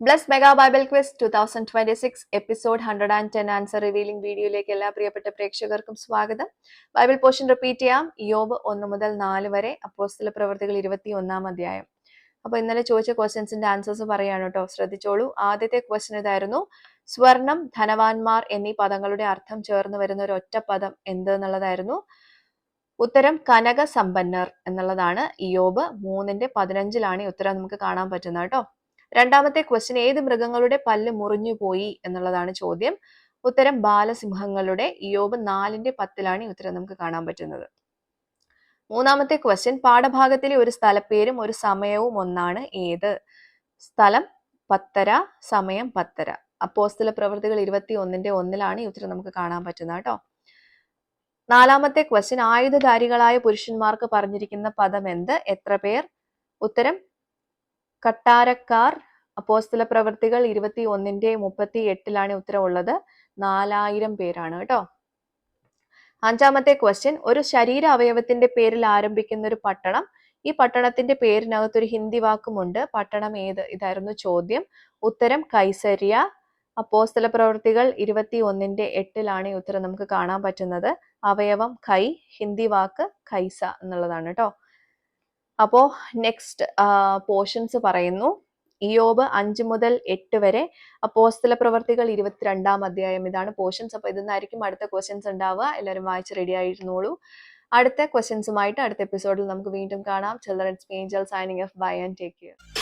Bless mega Bible quiz 2026 episode 110 answer revealing വീഡിയോയിലേക്ക് എല്ലാ പ്രിയപ്പെട്ട പ്രേക്ഷകർക്കും സ്വാഗതം. ബൈബിൾ പോർഷൻ റിപ്പീറ്റ് ചെയ്യാം. യോബ് 1 മുതൽ 4 വരെ, അപ്പോസ്തല പ്രവൃത്തികൾ 21 അധ്യായം. അപ്പൊ ഇന്നലെ ചോദിച്ച ക്വസ്റ്റ്യൻസിന്റെ ആൻസേഴ്സ് പറയാണ് കേട്ടോ, ശ്രദ്ധിച്ചോളൂ. ആദ്യത്തെ ക്വസ്റ്റ്യൻ ഇതായിരുന്നു, സ്വർണം, ധനവാന്മാർ എന്നീ പദങ്ങളുടെ അർത്ഥം ചേർന്ന് വരുന്ന ഒരു ഒറ്റ പദം എന്ത് എന്നുള്ളതായിരുന്നു. ഉത്തരം കനക സമ്പന്നർ എന്നുള്ളതാണ്. യോബ് 3:15 ഈ ഉത്തരം നമുക്ക് കാണാൻ പറ്റുന്നത് കേട്ടോ. രണ്ടാമത്തെ ക്വസ്റ്റ്യൻ, ഏത് മൃഗങ്ങളുടെ പല്ല് മുറിഞ്ഞു പോയി എന്നുള്ളതാണ് ചോദ്യം. ഉത്തരം ബാലസിംഹങ്ങളുടെ. യോബ് 4:10 ഈ ഉത്തരം നമുക്ക് കാണാൻ പറ്റുന്നത്. മൂന്നാമത്തെ ക്വസ്റ്റ്യൻ, പാഠഭാഗത്തിലെ ഒരു സ്ഥലപ്പേരും ഒരു സമയവും ഒന്നാണ്, ഏത്? സ്ഥലം 10:30, സമയം 10:30. അപ്പോസ്തല പ്രവൃത്തികൾ 21:1 ഈ ഉത്തരം നമുക്ക് കാണാൻ പറ്റുന്നത് കേട്ടോ. നാലാമത്തെ ക്വസ്റ്റ്യൻ, ആയുധധാരികളായ പുരുഷന്മാർക്ക് പറഞ്ഞിരിക്കുന്ന പദം എന്ത്? എത്ര പേർ? ഉത്തരം കട്ടാരക്കാർ. അപ്പോസ്തല പ്രവൃത്തികൾ 21:38 ഉത്തരം ഉള്ളത്. 4000 പേരാണ് കേട്ടോ. അഞ്ചാമത്തെ ക്വസ്റ്റ്യൻ, ഒരു ശരീര അവയവത്തിന്റെ പേരിൽ ആരംഭിക്കുന്ന ഒരു പട്ടണം, ഈ പട്ടണത്തിന്റെ പേരിനകത്തൊരു ഹിന്ദി വാക്കുമുണ്ട്, പട്ടണം ഏത്? ഇതായിരുന്നു ചോദ്യം. ഉത്തരം കൈസരിയ. അപ്പോസ്തല പ്രവൃത്തികൾ 21:8 ഈ ഉത്തരം നമുക്ക് കാണാൻ പറ്റുന്നത്. അവയവം കൈ, ഹിന്ദി വാക്ക് കൈസ എന്നുള്ളതാണ് കേട്ടോ. അപ്പോ നെക്സ്റ്റ് പോർഷൻസ് പറയുന്നു. ഇയ്യോബ് 5 മുതൽ 8 വരെ, അപ്പോസ്തല പ്രവർത്തികൾ 22 അധ്യായം. ഇതാണ് പോർഷൻസ്. അപ്പൊ ഇതെന്നായിരിക്കും അടുത്ത ക്വസ്റ്റ്യൻസ് ഉണ്ടാവുക. എല്ലാവരും വായിച്ച് റെഡി ആയിരുന്നോളൂ. അടുത്ത ക്വസ്റ്റ്യൻസുമായിട്ട് അടുത്ത എപ്പിസോഡിൽ നമുക്ക് വീണ്ടും കാണാം. Children's angel signing off. Bye and take care.